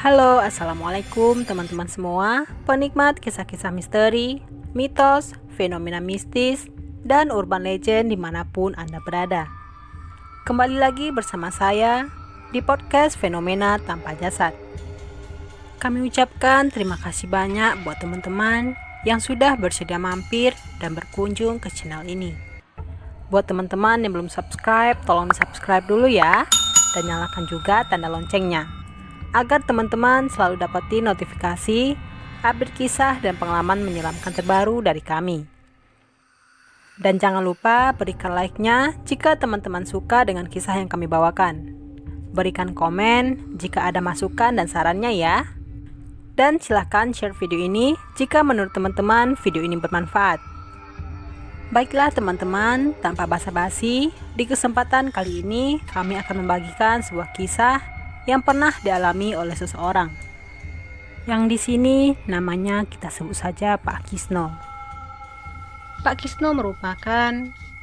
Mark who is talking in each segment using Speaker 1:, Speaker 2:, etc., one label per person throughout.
Speaker 1: Halo, Assalamualaikum teman-teman semua, penikmat kisah-kisah misteri, mitos, fenomena mistis, dan urban legend dimanapun Anda berada. Kembali lagi bersama saya di podcast Fenomena Tanpa Jasad. Kami ucapkan terima kasih banyak buat teman-teman yang sudah bersedia mampir dan berkunjung ke channel ini. Buat teman-teman yang belum subscribe, tolong di-subscribe dulu ya, dan nyalakan juga tanda loncengnya, agar teman-teman selalu dapati notifikasi, update kisah dan pengalaman menyeramkan terbaru dari kami. Dan jangan lupa berikan like-nya jika teman-teman suka dengan kisah yang kami bawakan. Berikan komen jika ada masukan dan sarannya ya. Dan silahkan share video ini jika menurut teman-teman video ini bermanfaat. Baiklah teman-teman, tanpa basa-basi, di kesempatan kali ini kami akan membagikan sebuah kisah yang pernah dialami oleh seseorang. Yang di sini namanya kita sebut saja Pak Kisno. Pak Kisno merupakan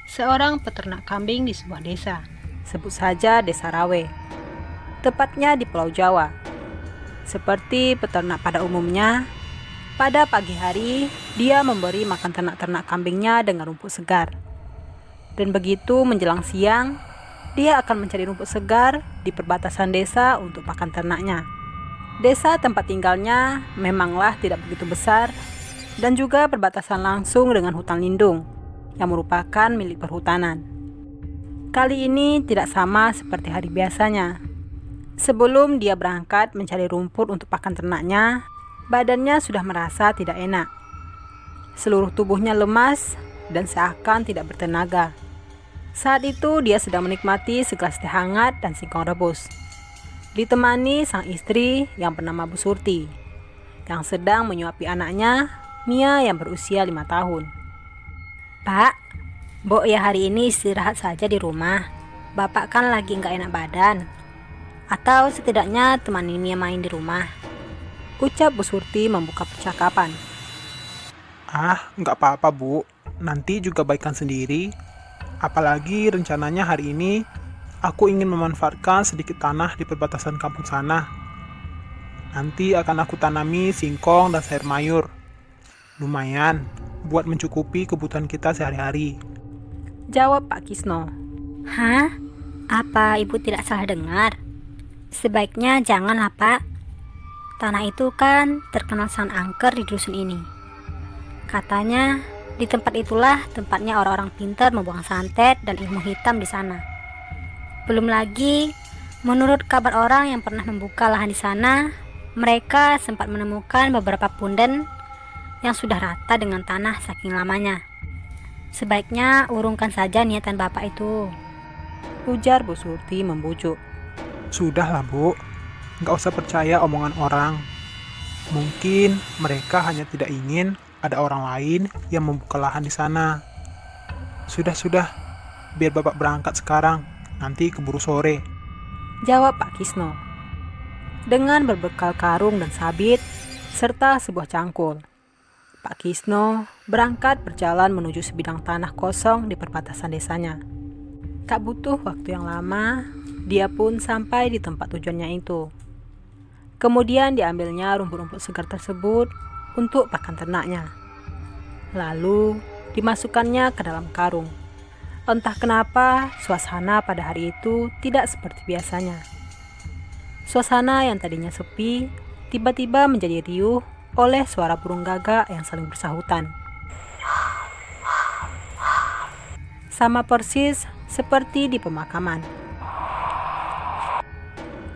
Speaker 1: seorang peternak kambing di sebuah desa, sebut saja Desa Rawe, tepatnya di Pulau Jawa. Seperti peternak pada umumnya, pada pagi hari dia memberi makan ternak-ternak kambingnya dengan rumput segar. Dan begitu menjelang siang, dia akan mencari rumput segar di perbatasan desa untuk pakan ternaknya. Desa tempat tinggalnya memanglah tidak begitu besar dan juga berbatasan langsung dengan hutan lindung yang merupakan milik perhutanan. Kali ini tidak sama seperti hari biasanya. Sebelum dia berangkat mencari rumput untuk pakan ternaknya, badannya sudah merasa tidak enak. Seluruh tubuhnya lemas dan seakan tidak bertenaga. Saat itu dia sedang menikmati segelas teh hangat dan singkong rebus, ditemani sang istri yang bernama Bu Surti, yang sedang menyuapi anaknya, Mia yang berusia 5 tahun.
Speaker 2: Pak, Mbok ya hari ini istirahat saja di rumah. Bapak kan lagi nggak enak badan. Atau setidaknya temani Mia main di rumah,
Speaker 1: ucap Bu Surti membuka percakapan.
Speaker 3: Nggak apa-apa Bu, nanti juga baikan sendiri. Apalagi rencananya hari ini aku ingin memanfaatkan sedikit tanah di perbatasan kampung sana. Nanti akan aku tanami singkong dan sayur mayur. Lumayan buat mencukupi kebutuhan kita sehari-hari,
Speaker 1: jawab Pak Kisno.
Speaker 2: Hah? Apa ibu tidak salah dengar? Sebaiknya janganlah Pak. Tanah itu kan terkenal sangat angker di dusun ini. Katanya di tempat itulah tempatnya orang-orang pintar membuang santet dan ilmu hitam di sana. Belum lagi, menurut kabar orang yang pernah membuka lahan di sana, mereka sempat menemukan beberapa punden yang sudah rata dengan tanah saking lamanya. Sebaiknya urungkan saja niatan Bapak itu,
Speaker 1: ujar Bu Surti membujuk.
Speaker 3: Sudahlah Bu, nggak usah percaya omongan orang. Mungkin mereka hanya tidak ingin ada orang lain yang membuka lahan di sana. Sudah, biar Bapak berangkat sekarang, nanti keburu sore,
Speaker 1: jawab Pak Kisno. Dengan berbekal karung dan sabit, serta sebuah cangkul, Pak Kisno berangkat berjalan menuju sebidang tanah kosong di perbatasan desanya. Tak butuh waktu yang lama, dia pun sampai di tempat tujuannya itu. Kemudian diambilnya rumput-rumput segar tersebut untuk pakan ternaknya. Lalu dimasukkannya ke dalam karung. Entah kenapa suasana pada hari itu tidak seperti biasanya. Suasana yang tadinya sepi tiba-tiba menjadi riuh oleh suara burung gagak yang saling bersahutan. Sama persis seperti di pemakaman.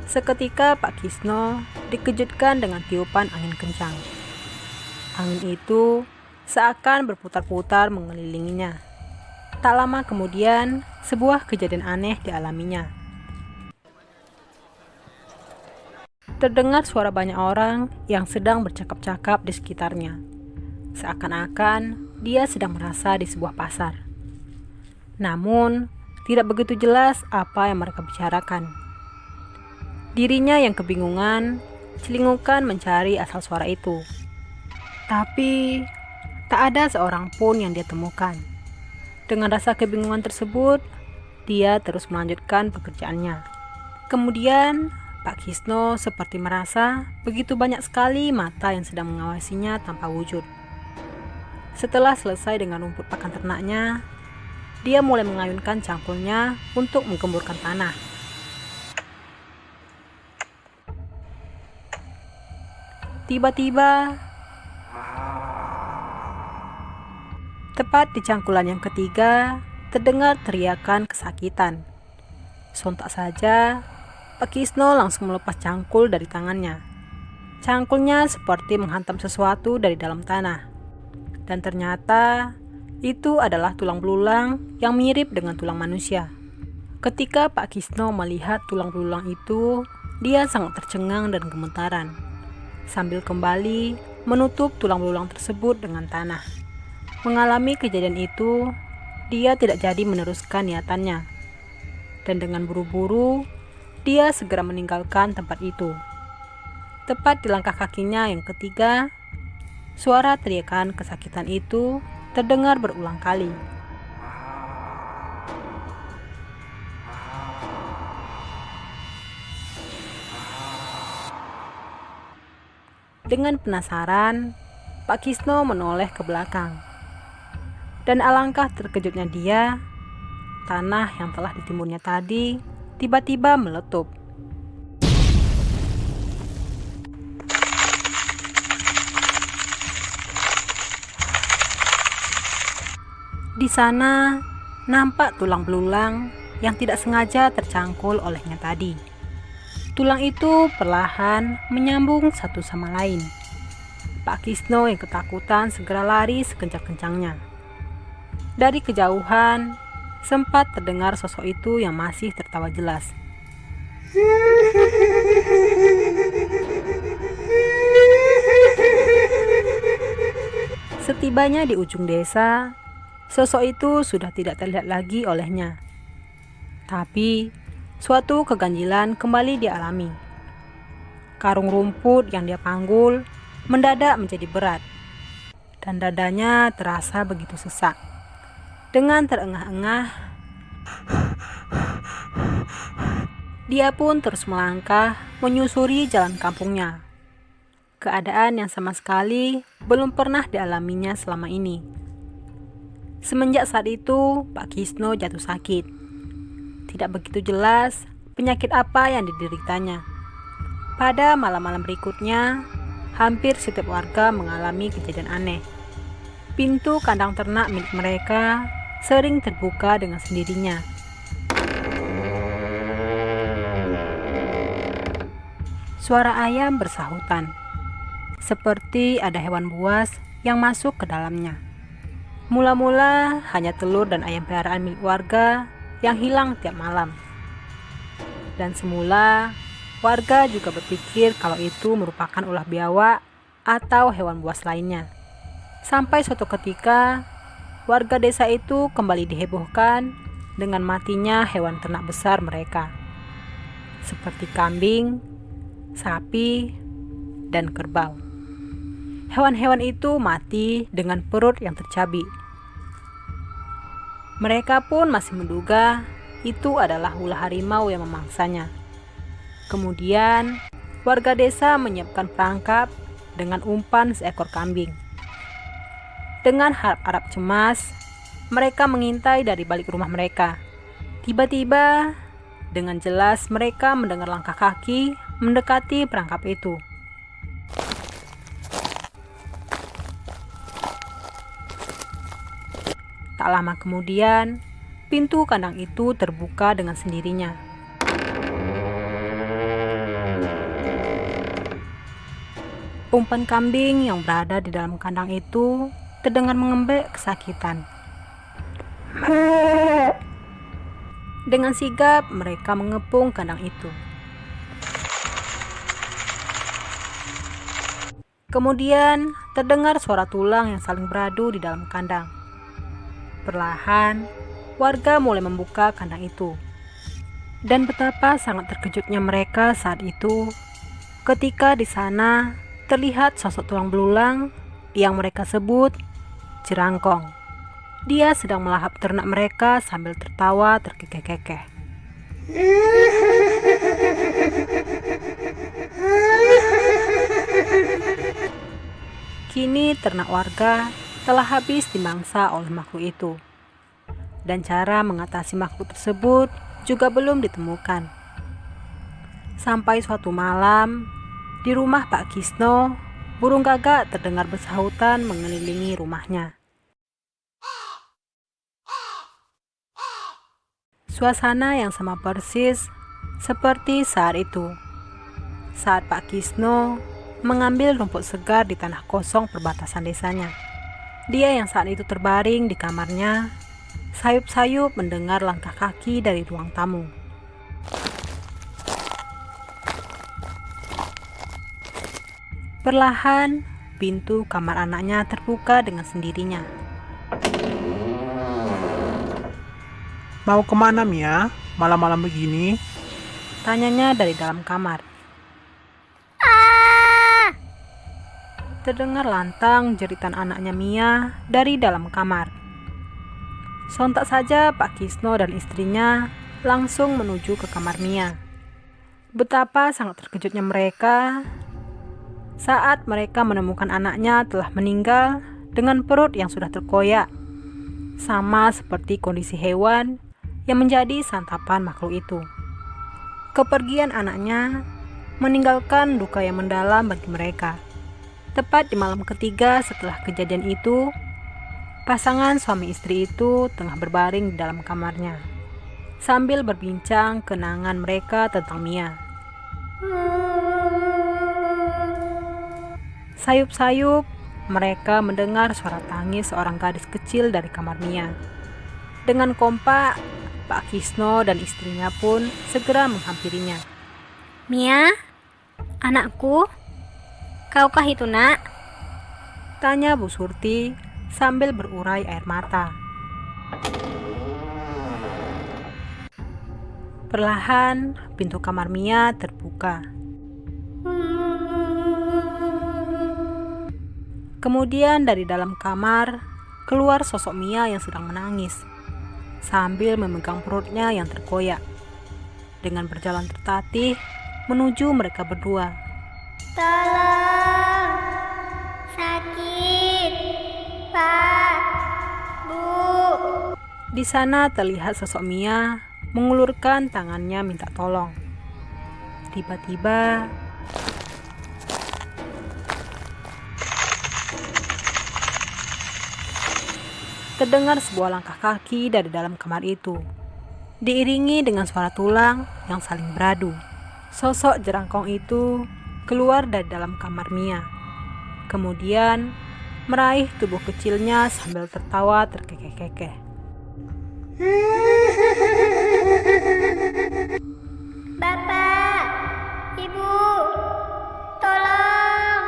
Speaker 1: Seketika Pak Kisno dikejutkan dengan tiupan angin kencang. Angin itu seakan berputar-putar mengelilinginya. Tak lama kemudian, sebuah kejadian aneh dialaminya. Terdengar suara banyak orang yang sedang bercakap-cakap di sekitarnya. Seakan-akan dia sedang merasa di sebuah pasar. Namun, tidak begitu jelas apa yang mereka bicarakan. Dirinya yang kebingungan, celingukan mencari asal suara itu. Tapi tak ada seorang pun yang dia temukan. Dengan rasa kebingungan tersebut, dia terus melanjutkan pekerjaannya. Kemudian Pak Kisno seperti merasa begitu banyak sekali mata yang sedang mengawasinya tanpa wujud. Setelah selesai dengan rumput pakan ternaknya, dia mulai mengayunkan cangkulnya untuk menggemburkan tanah. Tiba-tiba, tepat di cangkulan yang ketiga, terdengar teriakan kesakitan. Sontak saja, Pak Kisno langsung melepas cangkul dari tangannya. Cangkulnya seperti menghantam sesuatu dari dalam tanah. Dan ternyata, itu adalah tulang belulang yang mirip dengan tulang manusia. Ketika Pak Kisno melihat tulang belulang itu, dia sangat tercengang dan gemetaran, sambil kembali menutup tulang belulang tersebut dengan tanah. Mengalami kejadian itu, dia tidak jadi meneruskan niatannya. Dan dengan buru-buru, dia segera meninggalkan tempat itu. Tepat di langkah kakinya yang ketiga, suara teriakan kesakitan itu terdengar berulang kali. Dengan penasaran, Pak Kisno menoleh ke belakang. Dan alangkah terkejutnya dia, tanah yang telah ditimbunnya tadi tiba-tiba meletup. Di sana nampak tulang belulang yang tidak sengaja tercangkul olehnya tadi. Tulang itu perlahan menyambung satu sama lain. Pak Kisno yang ketakutan segera lari sekencang-kencangnya. Dari kejauhan, sempat terdengar sosok itu yang masih tertawa jelas. Setibanya di ujung desa, sosok itu sudah tidak terlihat lagi olehnya. Tapi, suatu keganjilan kembali dialami. Karung rumput yang dia panggul mendadak menjadi berat, dan dadanya terasa begitu sesak. Dengan terengah-engah, dia pun terus melangkah menyusuri jalan kampungnya. Keadaan yang sama sekali belum pernah dialaminya selama ini. Semenjak saat itu, Pak Kisno jatuh sakit. Tidak begitu jelas penyakit apa yang dideritanya. Pada malam-malam berikutnya, hampir setiap warga mengalami kejadian aneh. Pintu kandang ternak milik mereka sering terbuka dengan sendirinya. Suara ayam bersahutan, seperti ada hewan buas yang masuk ke dalamnya. Mula-mula hanya telur dan ayam peliharaan milik warga yang hilang tiap malam. Dan semula, warga juga berpikir kalau itu merupakan ulah biawak atau hewan buas lainnya. Sampai suatu ketika, warga desa itu kembali dihebohkan dengan matinya hewan ternak besar mereka, seperti kambing, sapi, dan kerbau. Hewan-hewan itu mati dengan perut yang tercabik. Mereka pun masih menduga itu adalah ulah harimau yang memangsanya. Kemudian, warga desa menyiapkan perangkap dengan umpan seekor kambing. Dengan harap-harap cemas, mereka mengintai dari balik rumah mereka. Tiba-tiba, dengan jelas mereka mendengar langkah kaki mendekati perangkap itu. Tak lama kemudian, pintu kandang itu terbuka dengan sendirinya. Umpan kambing yang berada di dalam kandang itu terdengar mengembek kesakitan. Dengan sigap mereka mengepung kandang itu. Kemudian terdengar suara tulang yang saling beradu di dalam kandang. Perlahan, warga mulai membuka kandang itu. Dan betapa sangat terkejutnya mereka saat itu ketika di sana terlihat sosok tulang belulang yang mereka sebut Jerangkong. Dia sedang melahap ternak mereka sambil tertawa terkekeh-kekeh. Kini ternak warga telah habis dimangsa oleh makhluk itu. Dan cara mengatasi makhluk tersebut juga belum ditemukan. Sampai suatu malam, di rumah Pak Kisno, burung gagak terdengar bersahutan mengelilingi rumahnya. Suasana yang sama persis seperti saat itu, saat Pak Kisno mengambil rumput segar di tanah kosong perbatasan desanya. Dia yang saat itu terbaring di kamarnya, sayup-sayup mendengar langkah kaki dari ruang tamu. Perlahan, pintu kamar anaknya terbuka dengan sendirinya.
Speaker 3: Mau kemana, Mia? Malam-malam begini?
Speaker 1: Tanyanya dari dalam kamar. Terdengar lantang jeritan anaknya Mia dari dalam kamar. Sontak saja Pak Kisno dan istrinya langsung menuju ke kamar Mia. Betapa sangat terkejutnya mereka saat mereka menemukan anaknya telah meninggal dengan perut yang sudah terkoyak, sama seperti kondisi hewan yang menjadi santapan makhluk itu. Kepergian anaknya meninggalkan duka yang mendalam bagi mereka. Tepat di malam ketiga setelah kejadian itu, pasangan suami istri itu tengah berbaring di dalam kamarnya sambil berbincang kenangan mereka tentang Mia. Sayup-sayup mereka mendengar suara tangis seorang gadis kecil dari kamar Mia. Dengan kompak, Pak Kisno dan istrinya pun segera menghampirinya.
Speaker 2: Mia, anakku, kaukah itu nak?
Speaker 1: Tanya Bu Surti sambil berurai air mata. Perlahan, pintu kamar Mia terbuka. Kemudian dari dalam kamar, keluar sosok Mia yang sedang menangis, sambil memegang perutnya yang terkoyak. Dengan berjalan tertatih, menuju mereka berdua.
Speaker 2: Tolong, sakit, Pak, Bu.
Speaker 1: Di sana terlihat sosok Mia mengulurkan tangannya minta tolong. Tiba-tiba terdengar sebuah langkah kaki dari dalam kamar itu, diiringi dengan suara tulang yang saling beradu. Sosok jerangkong itu keluar dari dalam kamar Mia, kemudian meraih tubuh kecilnya sambil tertawa terkekeh-kekeh.
Speaker 2: Bapak, Ibu, tolong.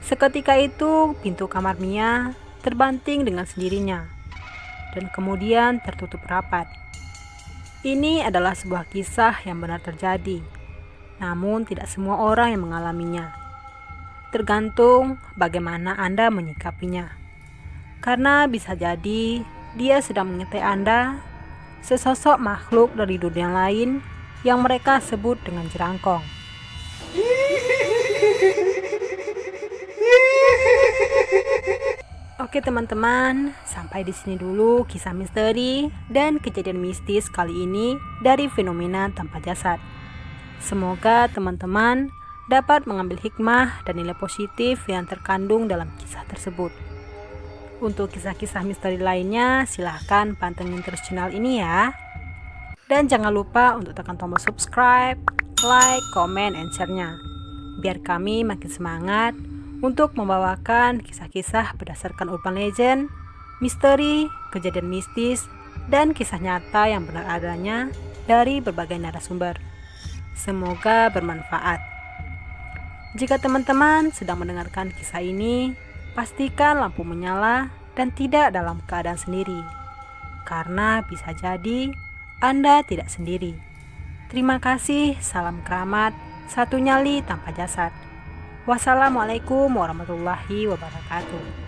Speaker 1: Seketika itu, pintu kamar Mia terbanting dengan sendirinya dan kemudian tertutup rapat. Ini adalah sebuah kisah yang benar terjadi, namun tidak semua orang yang mengalaminya. Tergantung bagaimana Anda menyikapinya. Karena bisa jadi dia sedang mengintai Anda, sesosok makhluk dari dunia lain yang mereka sebut dengan jerangkong. Oke teman-teman, sampai di sini dulu kisah misteri dan kejadian mistis kali ini dari fenomena tanpa jasad. Semoga teman-teman dapat mengambil hikmah dan nilai positif yang terkandung dalam kisah tersebut. Untuk kisah-kisah misteri lainnya, silahkan pantengin terus channel ini ya. Dan jangan lupa untuk tekan tombol subscribe, like, comment, and share-nya, biar kami makin semangat untuk membawakan kisah-kisah berdasarkan urban legend, misteri, kejadian mistis, dan kisah nyata yang benar adanya dari berbagai narasumber. Semoga bermanfaat. Jika teman-teman sedang mendengarkan kisah ini, pastikan lampu menyala dan tidak dalam keadaan sendiri, karena bisa jadi Anda tidak sendiri. Terima kasih, salam keramat, satu nyali tanpa jasad. Wassalamualaikum warahmatullahi wabarakatuh.